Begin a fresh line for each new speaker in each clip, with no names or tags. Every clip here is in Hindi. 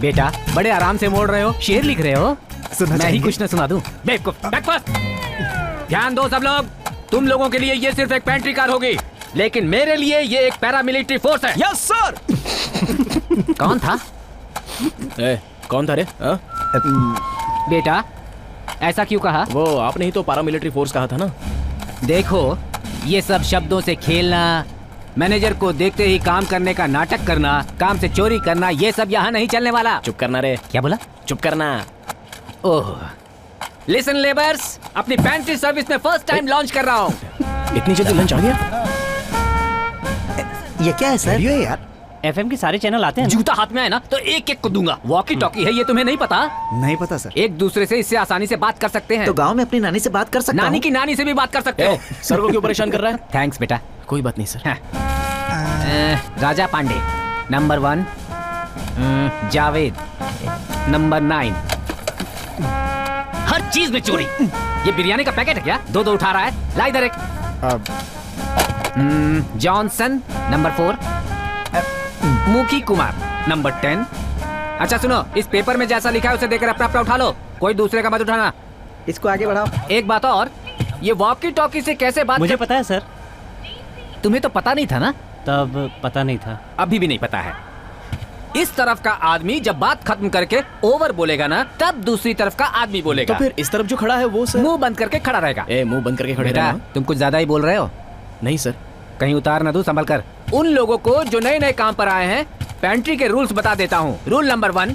बेटा बड़े आराम से मोड़ रहे हो, शेर लिख रहे हो। मैं ही कुछ न सुना दूं। बेवकूफ। ध्यान दो सब लोग, तुम लोगों के लिए ये सिर्फ एक पेंट्री कार होगी, लेकिन मेरे लिए ये एक पैरामिलिट्री फोर्स है।
Yes sir.
कौन था?
कौन था रे?
बेटा ऐसा क्यों कहा?
वो आपने ही तो पैरामिलिट्री फोर्स कहा था ना।
देखो, ये सब शब्दों से खेलना, मैनेजर को देखते ही काम करने का नाटक करना, काम से चोरी करना, ये सब यहाँ नहीं चलने वाला।
चुप करना रे।
क्या बोला?
चुप करना।
ओह, लिसन लेबर्स, अपनी पेंट्री सर्विस में फर्स्ट टाइम लॉन्च कर रहा हूँ।
इतनी जल्दी लंच आ गया?
ये क्या है सर?
ये यार
एफएम के सारे चैनल आते हैं। जूता हाथ में आए ना तो एक एक को दूंगा। वॉकी टॉकी है ये, तुम्हें नहीं पता?
नहीं पता सर।
एक दूसरे से इससे आसानी से बात कर सकते हैं।
तो गांव में अपनी नानी से बात कर सकता हूं?
नानी की नानी से भी बात कर सकते हो।
सर को क्यों परेशान कर रहा है?
थैंक्स बेटा।
कोई बात नहीं सर।
राजा पांडे नंबर 1, जावेद नंबर 9। हर चीज में चोरी। ये बिरयानी का पैकेट है क्या? दो उठा रहा है। ला इधर एक। Johnson number 4। मुखी कुमार नंबर 10। अच्छा सुनो, इस पेपर में जैसा लिखा है उसे देखकर अपना अपना उठा लो, कोई दूसरे का मत उठाना।
इसको आगे बढ़ाओ।
एक बात और, ये वॉकी टॉकी से कैसे बात?
मुझे पता है सर।
तुम्हें तो पता नहीं था ना?
तब पता नहीं था,
अभी भी नहीं पता है। इस तरफ का आदमी जब बात खत्म करके ओवर बोलेगा ना, तब दूसरी तरफ का आदमी बोलेगा।
तो फिर इस तरफ जो खड़ा है वो सर?
मुंह बंद करके खड़ा रहेगा।
मुंह बंद करके खड़े
बेटा,
रहना।
तुम कुछ ज्यादा ही बोल रहे हो।
नहीं सर।
कहीं उतार ना दूं, संभल कर। उन लोगों को जो नए नए काम पर आए हैं, पेंट्री के रूल्स बता देता हूँ। रूल नंबर 1,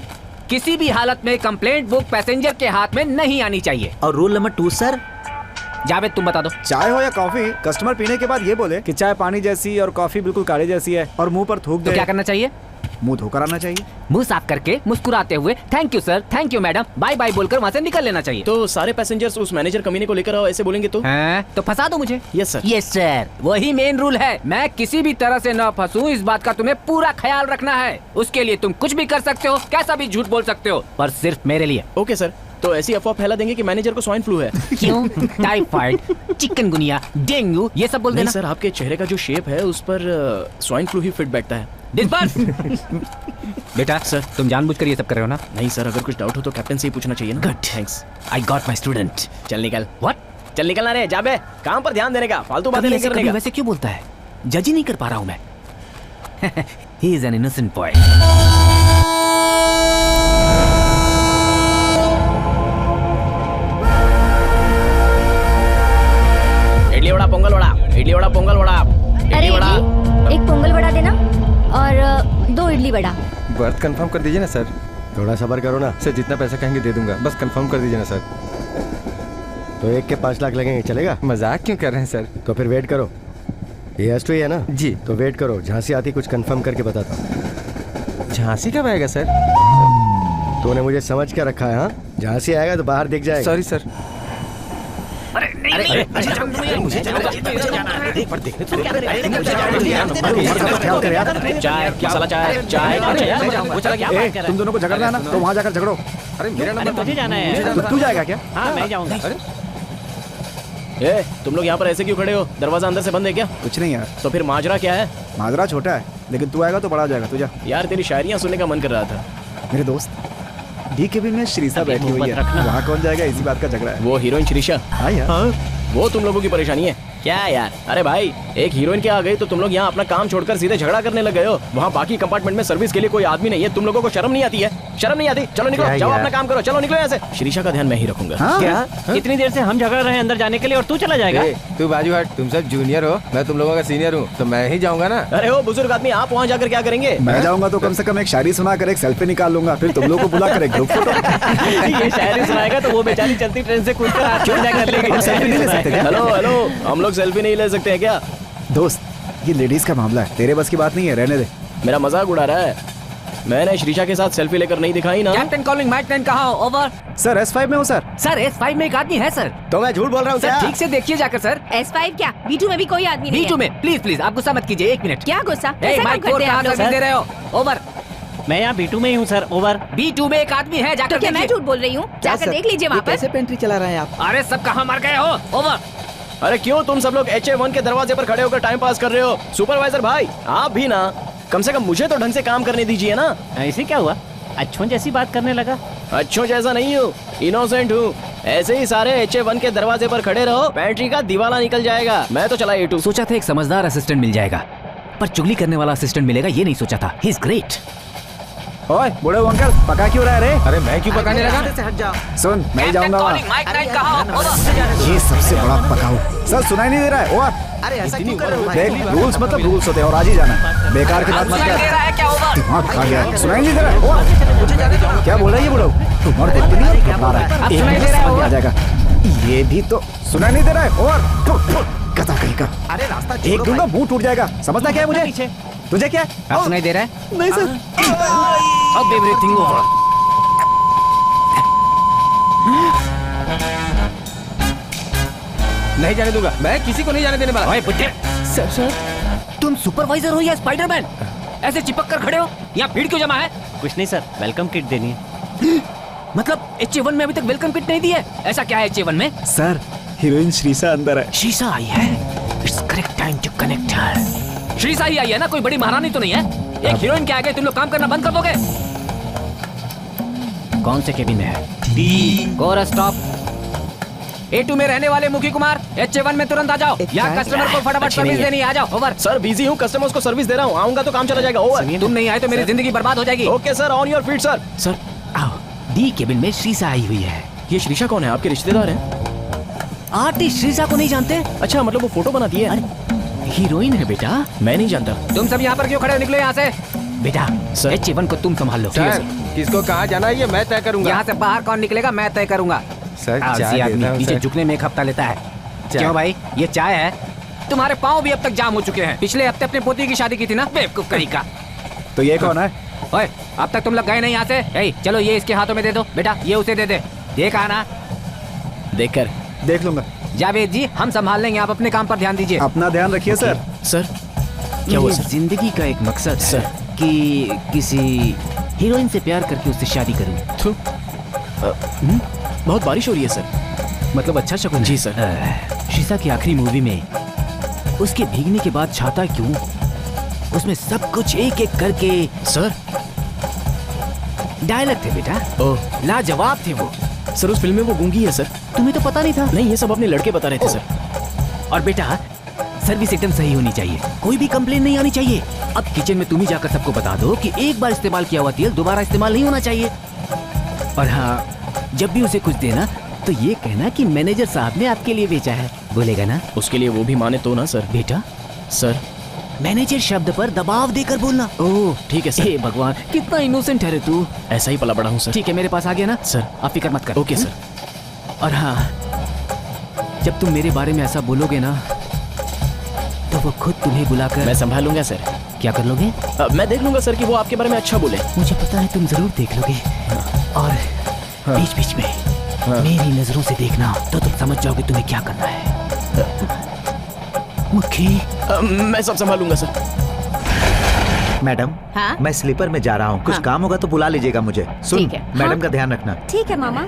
किसी भी हालत में कंप्लेंट बुक पैसेंजर के हाथ में नहीं आनी चाहिए।
और रूल नंबर 2 सर?
जावेद तुम बता दो।
चाय हो या कॉफी, कस्टमर पीने के बाद ये बोले कि चाय पानी जैसी और कॉफी बिल्कुल काढ़े जैसी है और मुंह पर थूक दे,
तो क्या करना चाहिए?
मुंह धोकर आना चाहिए।
मुंह साफ करके मुस्कुराते हुए thank you sir, thank you madam, bye bye बोलकर वहाँ से निकल लेना चाहिए।
तो सारे पैसेंजर्स उस मैनेजर कमीने को लेकर आओ ऐसे बोलेंगे तो?
तो फंसा दो मुझे।
Yes sir.
यस सर, वही मेन रूल है। मैं किसी भी तरह से न फंसूं, इस बात का तुम्हें पूरा ख्याल रखना है। उसके लिए तुम कुछ भी कर सकते हो, कैसा भी झूठ बोल सकते हो, पर सिर्फ मेरे लिए।
Okay sir. तो ऐसी अफवाह फैला देंगे कि मैनेजर को स्वाइन फ्लू है।
क्यों? टाइफाइड, चिकनगुनिया, डेंगू, ये सब बोल देना।
सर, आपके चेहरे का जो शेप है उस पर स्वाइन फ्लू ही फिट बैठता है।
डिस्पर्स। बेटा
सर,
तुम जानबूझकर ये सब कर रहे हो ना?
नहीं सर, अगर कुछ डाउट हो तो कैप्टन से ही पूछना चाहिए ना।
Good, thanks, I got my student.
चल निकल।
व्हाट?
चल निकलना रे, जाबे काम पर ध्यान देने का, फालतू बातें नहीं करने का।
वैसे क्यों बोलता है? जज ही नहीं कर पा रहा हूँ मैं। He is an innocent boy.
Idli vada Pongal vada, idli vada Pongal vada, idli vada.
एक पोंगल वड़ा देना और 2 इडली वड़ा।
बर्थ कंफर्म कर दीजिए ना सर। थोड़ा सब्र करो ना सर, जितना पैसा कहेंगे दे दूंगा, बस कंफर्म कर दीजिए ना सर। तो एक के 5 लाख लगेंगे, चलेगा? मजाक क्यों कर रहे हैं सर? तो फिर वेट करो। ये एस2 है ना जी? तो वेट करो, झांसी आती कुछ कंफर्म करके बताता हूँ। झांसी कब आएगा सर? तूने मुझे समझ क्या रखा है? हाँ, झांसी आएगा तो बाहर दिख जाएगा। Sorry sir.
चाय मसाला चाय चाय।
तुम दोनों को झगड़ना है ना तो वहाँ जाकर झगड़ो।
अरे मेरा नंबर
मुझे जाना है।
तो तू जाएगा क्या?
हाँ मैं जाऊँगा।
तुम लोग यहाँ पर ऐसे क्यों खड़े हो? दरवाजा अंदर से बंद है क्या?
कुछ नहीं यार।
तो फिर माजरा क्या है?
माजरा छोटा है, लेकिन तू आएगा तो बड़ा हो जाएगा। तू जा।
यार तेरी शायरियाँ सुनने का मन कर रहा था।
मेरे दोस्त डी केबिन में श्रीसा बैठी हुई है, वहाँ कौन जाएगा? इसी बात का झगड़ा है।
वो हीरोइन श्रीशा?
हाँ यार।
वो तुम लोगों की परेशानी है क्या यार? अरे भाई, एक हीरोइन क्या आ गई तो तुम लोग यहाँ अपना काम छोड़कर सीधे झगड़ा करने लग गए हो। वहाँ बाकी कंपार्टमेंट में सर्विस के लिए कोई आदमी नहीं है। तुम लोगों को शर्म नहीं आती है? शर्म नहीं आती? चलो निकलो, जाओ अपना काम करो, चलो निकलो यहाँ से। श्रीशा का ध्यान मैं ही रखूंगा।
क्या? इतनी देर से हम झगड़ रहे हैं अंदर जाने के लिए और तू चला जाएगा?
तू बाजू हट, तुम सब जूनियर हो, मैं तुम लोगों का सीनियर हूँ, तो मैं ही जाऊंगा ना।
अरे ओ बुजुर्ग आदमी, आप वहाँ जाकर क्या करेंगे?
मैं जाऊंगा तो कम से कम एक शायरी सुना कर एक सेल्फी निकाल लूंगा, फिर तुम लोग को बुला कर एक ग्रुप फोटो।
ये शायरी सुनाएगा तो वो बेचारी चलती ट्रेन से कूदकर हाथ छोड़ जाएगा।
सेल्फी नहीं ले सकते क्या?
हेलो हेलो, हम लोग सेल्फी नहीं ले सकते हैं क्या?
दोस्त, ये लेडीज का मामला है, तेरे बस की बात नहीं है, रहने दे।
मेरा मजाक उड़ा रहा है? मैंने श्रीशा के साथ सेल्फी लेकर नहीं दिखाई ना।
कैप्टन कॉलिंग, माइक 10 कहाँ हो? ओवर।
सर S5 में हूँ सर।
सर S5 में एक आदमी है सर।
तो मैं झूठ बोल रहा हूँ
सर
क्या?
ठीक से देखिए जाकर सर।
S5 क्या? B2 में भी कोई आदमी नहीं है।
B2 में प्लीज प्लीज, आप गुस्सा मत कीजिए, 1 मिनट।
क्या गुस्सा?
ए,
ऐसा
माइक
क्यों
4
करते हैं
कहाँ
आप लोग?
सर्विस दे रहे हो? ओवर।
मैं यहाँ B2 में ही हूँ सर। ओवर।
B2 में एक आदमी है, जाकर
तो क्या मैं
देखिए।
झूठ बोल रही हूँ? जाकर देख लीजिए वहाँ पर।
कैसे पेंट्री चला रहे हैं आप?
अरे सब कहाँ मर गए हो? ओवर।
अरे क्यों तुम सब लोग HA1 के दरवाजे पर खड़े होकर टाइम पास कर रहे हो? सुपरवाइजर भाई, आप भी ना, कम से कम मुझे तो ढंग से काम करने दीजिए ना।
ऐसे क्या हुआ? अच्छों जैसी बात करने लगा।
अच्छों जैसा नहीं हूँ, इनोसेंट हूँ। ऐसे ही सारे HA1 के दरवाजे पर खड़े रहो, पेंट्री का दिवाला निकल जाएगा। मैं तो चला A2।
सोचा था एक समझदार असिस्टेंट मिल जाएगा, पर चुगली करने वाला असिस्टेंट मिलेगा ये नहीं सोचा था। He is great.
ओए बूढ़े अंकल, पका क्यों रहा है रे?
अरे मैं क्यों पकाने लगा?
से हट जाओ।
सुन, मैं ही जाऊंगा वहाँ। ये सबसे बड़ा पकाऊ। सर सुनाई नहीं दे रहा है। ओवर।
अरे ऐसा क्यों कर रहे हो भाई?
देख, रूल्स मतलब रूल्स होते हैं और आज ही जाना है। बेकार की बात मत कर। दिमाग खा गया। सुनाई नहीं दे रहा है। ओवर।
मुझे जाने दो।
क्या बोल रहा है ये बूढ़ा? तुम्हारे देखते नहीं है, घबरा रहा है। एक मिनट समझ में आ जाएगा। ये भी तो सुनाई नहीं दे रहा है। ओवर। कथा कहीं का।
अरे रास्ता
एक
छोड़ो
दूंगा
भाई।
मुंह टूट जाएगा। समझना क्या है मुझे?
पीछे।
तुझे क्या?
अब सुनाई दे रहा है?
नहीं सर।
अब एवरीथिंग ओवर।
नहीं जाने दूंगा, मैं किसी को नहीं जाने देने वाला।
ओए बुड्ढे। सर तुम सुपरवाइजर हो या स्पाइडरमैन? ऐसे चिपक कर खड़े हो? यहाँ भीड़ क्यों जमा है?
कुछ नहीं सर, वेलकम किट देनी है।
मतलब HA1 में अभी तक वेलकम किट नहीं दी है? ऐसा क्या है HA1 में?
सर हीरोइन श्रीसा अंदर है।
शीशा आई है। It's correct time to connect her. Sheesha ही आई है ना, कोई बड़ी महारानी तो नहीं है? एक हीरोइन के आगे तुम लोग काम करना बंद कर दोगे? कौन से केबिन में है? D। Coarse stop. A2 में रहने वाले मुखी कुमार, HA1 में तुरंत आ जाओ। यहाँ कस्टमर को फटाफट सर्विस देनी है। आ जाओ। ओवर।
सर बिजी हूँ, कस्टमर्स को सर्विस दे रहा हूँ। आऊंगा तो काम चला जाएगा। ओवर।
तुम नहीं आए तो मेरी जिंदगी बर्बाद हो जाएगी।
Okay sir, on your feet sir. Sir
आओ। D केबिन में शीशा आई हुई है।
ये श्रीषा कौन है? आपके रिश्तेदार हैं?
आर्टिस्ट शीशा को नहीं जानते?
अच्छा, मतलब वो फोटो बनाती है?
हीरोइन है बेटा।
मैं नहीं जानता।
तुम सब यहाँ पर क्यों खड़े हो? निकलो यहाँ से। बेटा
सर।
HA1 को तुम संभाल लो।
सर किसको कहाँ जाना है ये मैं तय करूंगा।
यहाँ से बाहर कौन निकलेगा मैं तय करूंगा।
सर
आलसी
चाय
आदमी
देता हूँ,
पीछे
सर।
झुकने में एक हफ्ता लेता है।
चाय।
क्यों भाई, ये चाय है? तुम्हारे पाँव भी अब तक जाम हो चुके हैं। पिछले हफ्ते अपने पोती की शादी की थी ना, बेवकूफ कहीं का।
तो ये कौन है?
ओए अब तक तुम लोग गए नहीं यहाँ से? ए, चलो ये इसके हाथों में दे दो। बेटा ये उसे दे दे। देखा ना?
देखकर
देख लूंगा।
जावेद जी हम संभाल लेंगे, आप अपने काम पर ध्यान दीजिए।
अपना ध्यान रखिए सर।
सर क्या हुआ
ये
सर?
जिंदगी का एक मकसद है
सर।
कि किसी हीरोइन से प्यार करके उससे शादी करूं।
थू। बहुत बारिश हो रही है सर।
मतलब अच्छा शकुन है।
जी सर।
शीशा की आखिरी मूवी में उसके भीगने के बाद छाता क्यों? उसमें सब कुछ एक एक करके
सर।
डायलॉग थे बेटा।
ओह
लाजवाब थे वो।
सर, उस फिल्म में वो गूंगी है सर।
तुम्हें तो पता नहीं था?
नहीं, ये सब अपने लड़के बता रहे थे सर।
और बेटा सर्विस एकदम सही होनी चाहिए, कोई भी कंप्लेन नहीं आनी चाहिए। अब किचन में तुम ही जाकर सबको बता दो कि एक बार इस्तेमाल किया हुआ तेल दोबारा इस्तेमाल नहीं होना चाहिए। और हाँ, जब भी उसे कुछ देना तो ये कहना कि मैनेजर साहब ने आपके लिए बेचा है। बोलेगा ना?
उसके लिए वो भी माने तो ना सर।
बेटा
सर
मैनेजर शब्द पर दबाव देकर बोलना।
ओह ठीक है सर।
हे भगवान कितना इनोसेंट है रे तू।
ऐसा ही पला बड़ा हूँ सर।
ठीक है मेरे पास आ गया ना
सर।
आप फिक्र मत कर।
Okay sir.
और हाँ, जब तुम मेरे बारे में ऐसा बोलोगे ना तो वो खुद तुम्हें बुलाकर
मैं संभालूंगा सर।
क्या कर लोगे?
मैं देख लूंगा सर कि वो आपके बारे में अच्छा बोले।
मुझे पता है तुम जरूर देख लोगे। और बीच बीच में मेरी नजरों से देखना तो तुम समझ जाओगे तुम्हें क्या करना है। मुखी
मैं सब संभालूंगा सर।
मैडम
हाँ?
मैं स्लीपर में जा रहा हूँ, कुछ
हाँ।
काम होगा तो बुला लीजिएगा मुझे। सुन
ठीक है।
मैडम
हाँ?
का ध्यान रखना।
ठीक है मामा।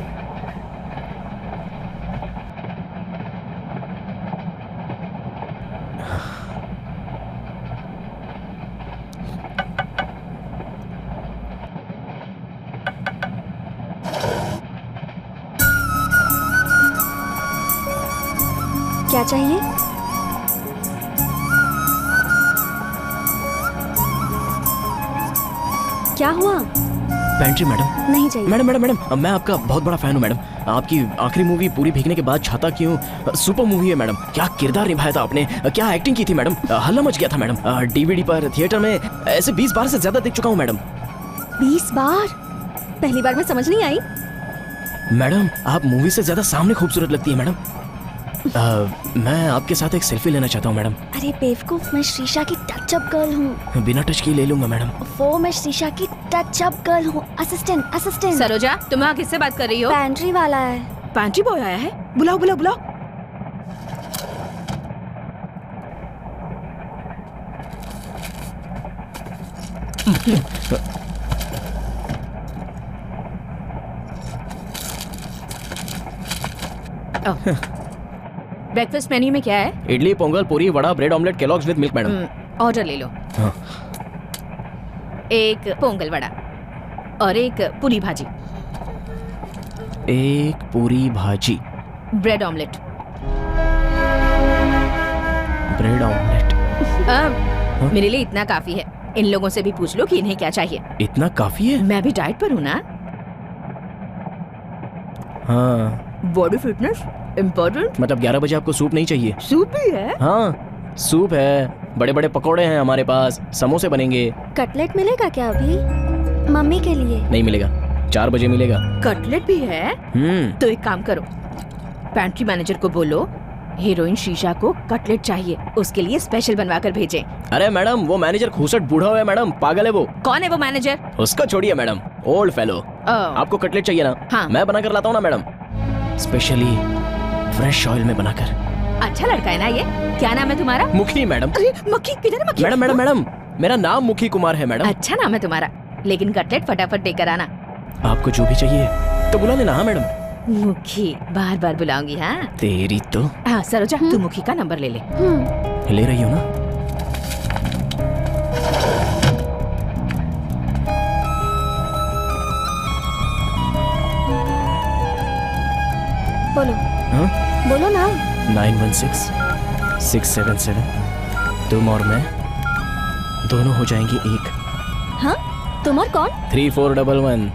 क्या चाहिए? क्या हुआ?
Pantry madam.
नहीं चाहिए।
मैडम मैडम मैडम, मैं आपका बहुत बड़ा फैन हूँ मैडम। आपकी आखिरी मूवी पूरी भीगने के बाद छाता क्यों सुपर मूवी है मैडम। क्या किरदार निभाया था आपने, क्या एक्टिंग की थी मैडम। हल्ला मच गया था मैडम। DVD पर, थिएटर में ऐसे 20 बार से ज्यादा देख चुका हूँ मैडम।
20 बार? पहली बार में समझ नहीं आई।
मैडम आप मूवी से ज्यादा सामने खूबसूरत लगती है मैडम। मैं आपके साथ एक सेल्फी लेना चाहता हूँ मैडम।
अरे बेवकूफ, मैं शीशा की टचअप गर्ल हूँ।
बिना टच किए ले लूंगा मैडम।
वो मैं शीशा की टचअप गर्ल हूँ। असिस्टेंट।
सरोजा तुम वहाँ किससे बात कर रही हो?
पैंट्री वाला है।
पैंट्री बॉय आया है, बुलाओ बुलाओ बुलाओ। ब्रेकफास्ट मेन्यू में क्या है?
इडली, पोंगल, पूरी, vada, bread omelette, Kellogg's with milk madam.
Order ले लो।
हाँ।
एक पोंगल वड़ा। और एक पूरी भाजी।
एक पूरी भाजी,
ब्रेड ऑमलेट।
Bread omelette.
मेरे लिए इतना काफी है। इन लोगों से भी पूछ लो कि इन्हें क्या चाहिए।
इतना काफी है?
मैं भी डाइट पर हूँ ना।
हाँ।
Body fitness important.
मतलब 11 बजे आपको सूप नहीं चाहिए?
सूप भी है?
हाँ सूप है, बड़े बड़े पकोड़े हैं हमारे पास, समोसे बनेंगे।
कटलेट मिलेगा क्या अभी? मम्मी के लिए।
नहीं मिलेगा, 4 बजे मिलेगा।
कटलेट भी है? तो एक काम करो, पैंट्री मैनेजर को बोलो हीरोइन शीशा को कटलेट चाहिए, उसके लिए स्पेशल बनवा कर भेजें।
अरे मैडम वो मैनेजर खूसट बूढ़ा हुआ है मैडम, पागल है वो।
कौन है वो मैनेजर?
उसको छोड़िए मैडम, ओल्ड फेलो। आपको कटलेट चाहिए ना?
हाँ।
मैं बना कर लाता हूँ ना मैडम, स्पेशली फ्रेश ऑयल में बनाकर।
अच्छा लड़का है ना ये? क्या नाम है तुम्हारा?
मुखी मैडम।
अरे मुखी किधर है? मुखी
मैडम मैडम मैडम मेरा नाम मुखी कुमार है मैडम।
अच्छा नाम है तुम्हारा, लेकिन कटलेट फटाफट देकर आना।
आपको जो भी चाहिए तो बुला लेना। हाँ मैडम।
मुखी बार बार बुलाऊंगी। हाँ
तेरी तो।
हाँ सरोजा तू मुखी का नंबर ले ले।
ले रही हो ना?
बोलो।
हाँ?
बोलो ना।
916677। तुम और मैं दोनों हो जाएंगे एक।
हाँ तुम और कौन?
3411।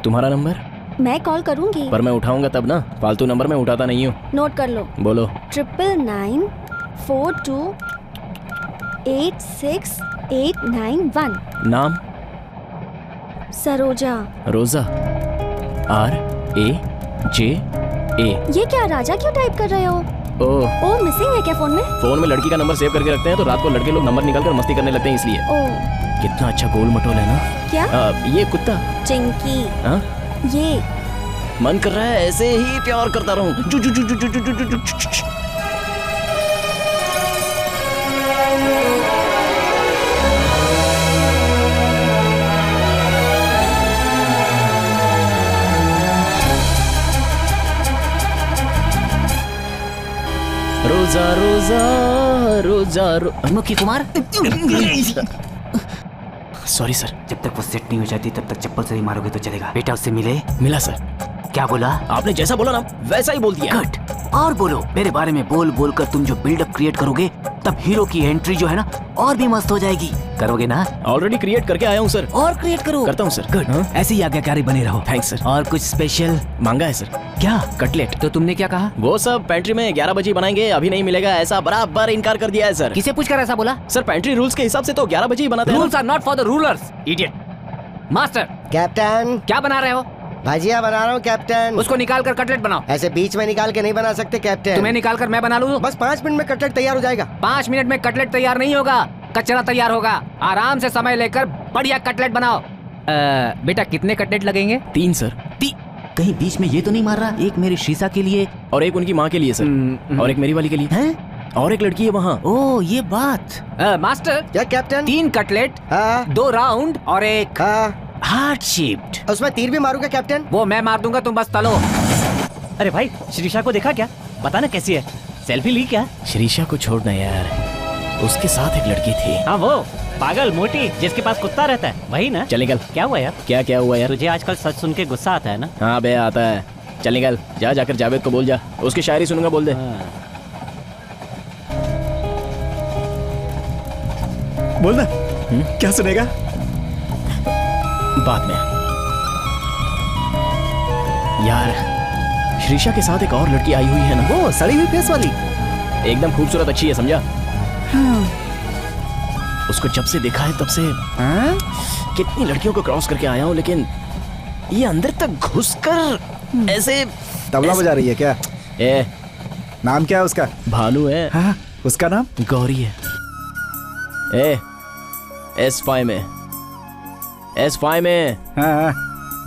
तुम्हारा नंबर?
मैं कॉल करूंगी
पर मैं उठाऊंगा तब ना, फालतू नंबर मैं उठाता नहीं हूँ।
नोट कर लो।
बोलो।
9994286891।
नाम?
सरोजा।
रोजा। RAJA।
ये क्या राजा क्यों टाइप कर रहे हो? ओ मिसिंग है क्या फोन में?
फोन में लड़की का नंबर सेव करके रखते हैं तो रात को लड़के लोग नंबर निकाल कर मस्ती करने लगते हैं इसलिए। कितना अच्छा गोल मटोल है ना।
क्या?
ये कुत्ता
चिंकी।
हाँ?
ये
मन कर रहा है ऐसे ही प्यार करता रहूं। रोजा रोजा रोजा
मुखी कुमार।
Sorry sir.
जब तक वो सेट नहीं हो जाती तब तक चप्पल से ही मारोगे तो चलेगा। बेटा उससे मिले?
मिला सर।
क्या बोला?
आपने जैसा बोला ना वैसा ही बोल दिया।
कट। और बोलो। मेरे बारे में बोल बोल कर तुम जो बिल्डअप क्रिएट करोगे तब हीरो की एंट्री जो है ना और भी मस्त हो जाएगी। करोगे ना?
ऑलरेडी क्रिएट करके आया हूँ सर।
और क्रिएट करो।
करता हूँ सर।
गुड। ऐसे ही आज्ञाकारी बने रहो।
Thanks sir.
और कुछ स्पेशल
मांगा है सर?
क्या?
कटलेट।
तो तुमने क्या कहा?
वो सब पेंट्री में 11 बजे बनाएंगे, अभी नहीं मिलेगा ऐसा बराबर इनकार कर दिया है सर।
किसे पूछकर ऐसा बोला?
सर पेंट्री रूल्स के हिसाब से तो 11 बजे ही बनाते हैं।
Rules are not for the rulers idiot. Master.
Captain.
क्या बना रहे हो?
भजिया बना रहा हूँ कैप्टन।
उसको निकाल कर कटलेट बनाओ।
ऐसे बीच में निकाल के नहीं बना सकते कैप्टन।
तुम्हें निकाल कर मैं बना लूँ?
बस 5 मिनट में कटलेट तैयार हो जाएगा।
5 मिनट में कटलेट तैयार नहीं होगा, कचरा तैयार होगा। आराम से समय लेकर बढ़िया कटलेट बनाओ। बेटा कितने कटलेट लगेंगे?
3 सर।
कहीं बीच में ये तो नहीं मार रहा? एक मेरी शीशा के लिए
और एक उनकी माँ के लिए सर। और एक मेरी वाली के लिए।
हैं?
और एक लड़की है वहाँ।
ओ ये बात। मास्टर।
क्या कैप्टन?
3 कटलेट, 2 राउंड और एक हार्ट शेप्ड।
उसमें तीर भी मारूंगा कैप्टन?
वो मैं मार दूंगा, तुम बस तलो।
अरे भाई श्रीषा को देखा क्या? बता ना कैसी है? सेल्फी ली क्या?
श्रीषा को छोड़ना यार, उसके साथ एक लड़की थी।
हाँ वो पागल मोटी जिसके पास कुत्ता रहता है वही ना?
चल निकल।
क्या हुआ यार?
क्या हुआ यार?
तुझे आजकल सच सुन के गुस्सा आता है ना?
हाँ बे आता है। चल निकल, जा जाकर जावेद को बोल जा, उसकी शायरी सुनूंगा, बोल दे।
बोल ना। क्या सुनेगा?
बाद में यार, श्रीषा के साथ एक और लड़की आई हुई है ना,
वो सड़ी हुई फेस वाली,
एकदम खूबसूरत अच्छी है, समझा? उसको जब से देखा है तब से कितनी लड़कियों को क्रॉस करके आया हूँ, लेकिन ये अंदर तक घुसकर ऐसे
तबला बजा रही है क्या? नाम क्या है उसका?
भानु है।
हाँ, उसका नाम
गौरी है। S5 में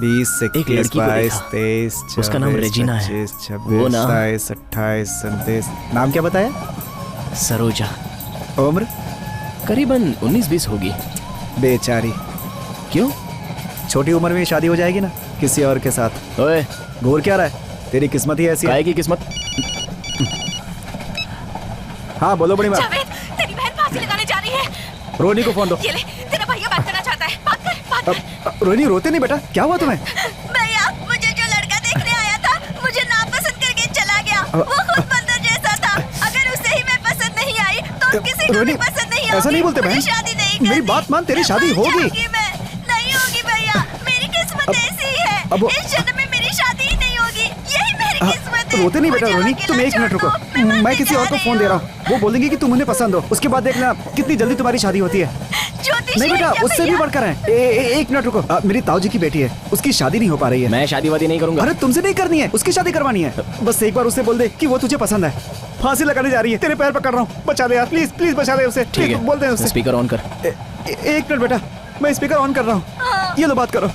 20
एक लड़की को
22
देखा।
23
उसका नाम रेजिना है।
26
वो ना
27 28 29। नाम क्या बताया?
सरोजा।
उम्र
करीबन 19-20 होगी।
बेचारी।
क्यों?
छोटी उम्र में शादी हो जाएगी ना किसी और के साथ।
ओए
घूर क्या रहा है? तेरी किस्मत ही ऐसी है।
काहे की किस्मत?
हाँ बोलो बड़ी माँ।
जावेद, तेरी बहन फांसी लगाने जा रही है।
रोनी को फोन दो।
ये ले, तेरा भैया बात करना चाहता है। बात
रोहिणी रोते नहीं बेटा, क्या हुआ तुम्हें?
भैया मुझे जो लड़का देखने आया था मुझे नापसंद करके चला गया। वो खुद बंदर जैसा था। अगर उसे ही मैं पसंद नहीं आई तो किसी को भी पसंद नहीं होगी।
ऐसा नहीं बोलते बहन।
शादी नहीं करनी।
मेरी बात मान, तेरी शादी होगी।
नहीं होगी भैया, मेरी किस्मत ऐसी है। इस जन्म में मेरी शादी ही नहीं होगी, यही मेरी किस्मत है।
रोते नहीं बेटा रोहिणी, तुम एक मिनट रुको, मैं किसी और को फोन दे रहा हूँ, वो बोलेंगे कि तुम उन्हें पसंद हो, उसके बाद देखना कितनी जल्दी तुम्हारी शादी होती है। नहीं बेटा, उससे भी बढ़कर है। एक मिनट रुको, मेरी ताऊ जी की बेटी है, उसकी शादी नहीं हो पा रही है।
मैं शादी वादी नहीं करूंगा।
अरे तुमसे नहीं करनी है, उसकी शादी करवानी है। बस एक बार उससे बोल दे कि वो तुझे पसंद है। फांसी लगाने जा रही है, तेरे पैर पकड़ रहा हूँ, बचा ले यार, प्लीज प्लीज बचा ले उसे।
ठीक है,
बोल दे उससे।
स्पीकर ऑन कर।
एक मिनट बेटा, मैं स्पीकर ऑन कर रहा हूँ, ये लो बात करो।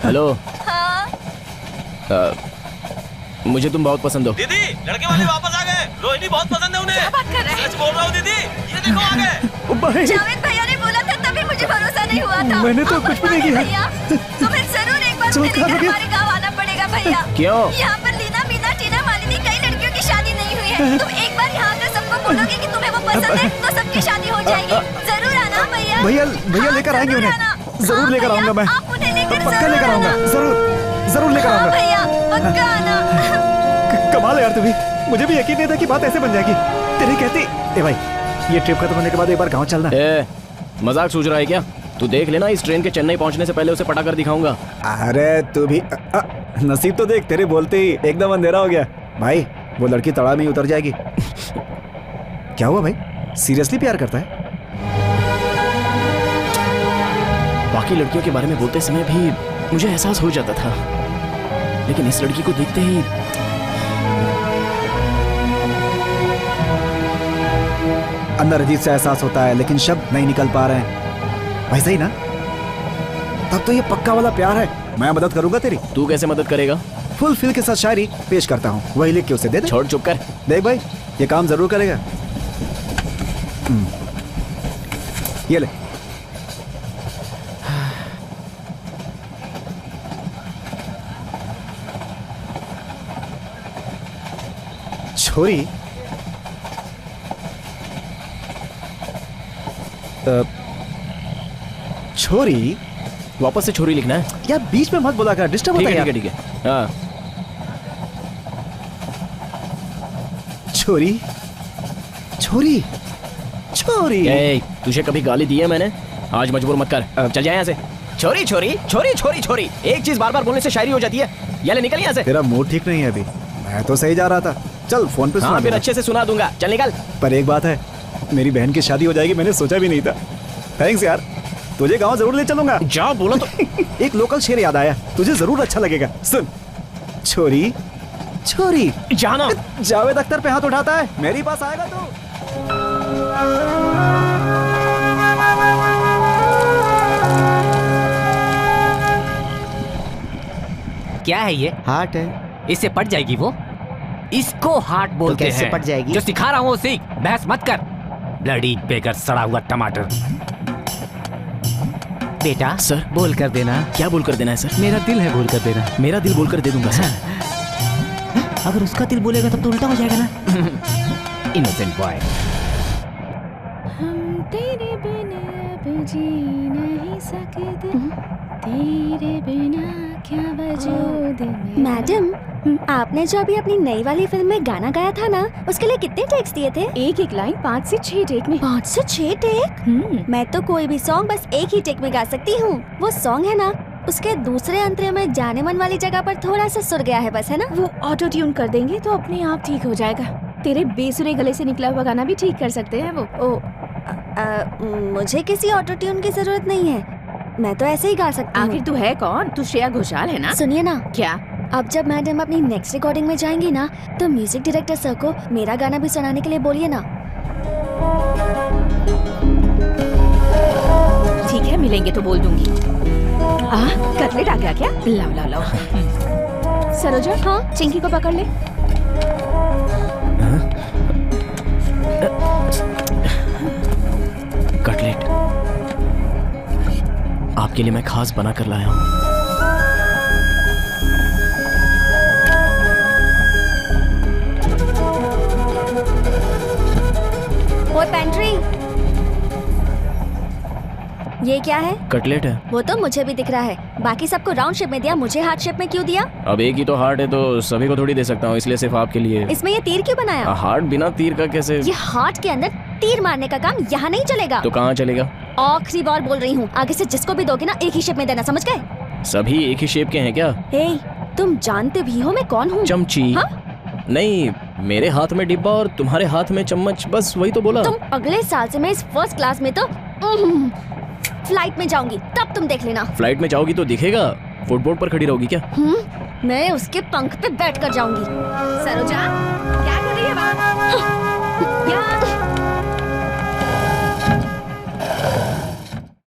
हेलो, मुझे तुम बहुत पसंद हो।
दीदी, लड़के वाले वापस आ गए। रोहिणी बहुत पसंद है उन्हें। क्या बात कर रहे हैं? सच बोल रहा हूँ दीदी, ये देखो आ गए।
जावेद भैया ने बोला था तभी मुझे भरोसा नहीं हुआ था।
मैंने तो कुछ भी नहीं किया।
भैया, तुम्हें जरूर एक बार मेरे घर हमारे गाँव आना पड़ेगा भैया।
क्यों?
यहाँ पर लीना, मीना, टीना, मालिनी कई लड़कियों की शादी नहीं हुई है। तुम एक बार यहाँ आकर सबको बोलोगे कि तुम्हें वो पसंद है तो सबकी शादी हो जाएगी। जरूर आना भैया।
भैया लेकर आएंगे उन्हें, जरूर लेकर आऊंगा मैं, पक्का लेकर आऊंगा, जरूर लेकर आऊंगा
भैया, पक्का आना।
कमाल है यार, तुम्हें मुझे भी यकीन नहीं था कि बात ऐसे बन जाएगी। तेरे कहती ए भाई, ये ट्रिप खत्म होने के बाद एक बार गांव चलना।
मजाक सूझ रहा है क्या? तू देख लेना, इस ट्रेन के चेन्नई पहुंचने से पहले उसे पटा कर दिखाऊंगा।
अरे तू भी नसीब तो देख, तेरे बोलते ही एकदम अंधेरा हो गया। भाई वो लड़की तड़ा में ही उतर जाएगी। क्या हुआ भाई, सीरियसली प्यार करता है?
बाकी लड़कियों के बारे में बोलते समय भी मुझे एहसास हो जाता था, लेकिन इस लड़की को देखते ही
अंदर अजीब सा एहसास होता है, लेकिन शब्द नहीं निकल पा रहे हैं। वैसा ही ना, तब तो ये पक्का वाला प्यार है। मैं मदद करूंगा तेरी।
तू कैसे मदद करेगा?
फुल फील के साथ शायरी पेश करता हूँ, वही लिख के उसे दे दे।
छोड़, चुप कर।
देख भाई, ये काम जरूर करेगा। ये ले। छोरी, छोरी,
वापस से छोरी लिखना है
यार, बीच में मत बोला कर, डिस्टर्ब होता है यार।
ठीक है। हाँ।
छोरी, छोरी, छोरी।
तुझे कभी गाली दी है मैंने? आज मजबूर मत कर, चल जाए यहाँ से। छोरी छोरी छोरी छोरी छोरी, एक चीज बार बार बोलने से शायरी हो जाती है। ये ले, निकल यहाँ से।
तेरा मूड ठीक नहीं है अभी, मैं तो सही जा रहा था। चल फोन पे सुना।
हाँ, फिर अच्छे से सुना दूंगा, चल निकल।
पर एक बात है, मेरी बहन की शादी हो जाएगी, मैंने सोचा भी नहीं था। थैंक्स यार, तुझे गांव जरूर ले चलूंगा।
जा बोला तो।
एक लोकल शेर याद आया, तुझे जरूर अच्छा लगेगा, सुन। छोरी छोरी,
जाना।
जावेद अख्तर पे हाथ उठाता है, मेरे पास आएगा तो।
क्या है ये?
हार्ट है।
इससे पट जाएगी वो? इसको हार्ट बोलते हैं।
कैसे पट जाएगी?
जो सिखा रहा हूँ सीख, बहस मत कर। ब्लडी बेगर, सड़ा हुआ टमाटर। बेटा
सर,
बोल कर देना।
क्या बोल कर देना है सर?
मेरा दिल है, बोल कर देना।
मेरा दिल बोल कर दे दूंगा सर।
अगर उसका दिल बोलेगा तब तो उल्टा हो जाएगा ना। Innocent boy.
हम तेरे बिना अब जी नहीं सकते, तेरे बिना क्या वजूद में। मैडम, आपने जो अभी अपनी नई वाली फिल्म में गाना गाया था ना, उसके लिए कितने टेक्स दिए थे?
एक लाइन 5 से 6 टेक में।
5 से 6 टेक? मैं तो कोई भी सॉन्ग बस एक ही टेक में गा सकती हूँ। वो सॉन्ग है ना, उसके दूसरे अंतरे में जाने मन वाली जगह पर थोड़ा सा सुर गया है बस, है ना?
वो ऑटो ट्यून कर देंगे तो अपने आप ठीक हो जाएगा। तेरे बेसुरे गले से निकला हुआ गाना भी ठीक कर सकते हैं वो।
मुझे किसी ऑटो ट्यून की जरूरत नहीं है, मैं तो ऐसे ही गा सकती हूँ।
आखिर तू है कौन? तू श्रेया घोषाल है ना?
सुनिए ना।
क्या?
अब जब मैडम अपनी नेक्स्ट रिकॉर्डिंग में जाएंगी ना, तो म्यूजिक डायरेक्टर सर को मेरा गाना भी सुनाने के लिए बोलिए ना।
ठीक है, मिलेंगे तो बोल दूंगी। कटलेट आ गया क्या? लाओ लाओ लाओ। सरोजा, हाँ चिंकी को पकड़ ले।
कटलेट आपके लिए मैं खास बना कर लाया हूँ।
और पेंट्री। ये क्या है?
कटलेट है।
वो तो मुझे भी दिख रहा है, बाकी सबको राउंड शेप में दिया, मुझे हार्ट शेप में क्यों दिया?
अब एक ही तो हार्ट है तो सभी को थोड़ी दे सकता हूँ, इसलिए सिर्फ आपके लिए।
इसमें ये तीर क्यों बनाया?
हार्ट बिना तीर का कैसे?
ये हार्ट के अंदर तीर मारने का काम यहाँ नहीं चलेगा।
तो कहाँ चलेगा?
आखिरी बार बोल रही हूँ, आगे से जिसको भी दोगे ना एक ही शेप में देना, समझ गए?
सभी एक ही शेप के हैं क्या?
तुम जानते भी हो मैं कौन हूँ?
चमची। नहीं, मेरे हाथ में डिब्बा और तुम्हारे हाथ में चम्मच, बस वही तो बोला।
तुम अगले साल से मैं इस फर्स्ट क्लास में तो फ्लाइट में जाऊंगी, तब तुम देख लेना।
फ्लाइट में जाओगी तो दिखेगा, फुटबोर्ड पर खड़ी रहोगी क्या?
मैं उसके पंख पे बैठ कर जाऊंगी।
सरोजा, क्या कर रही है वहाँ?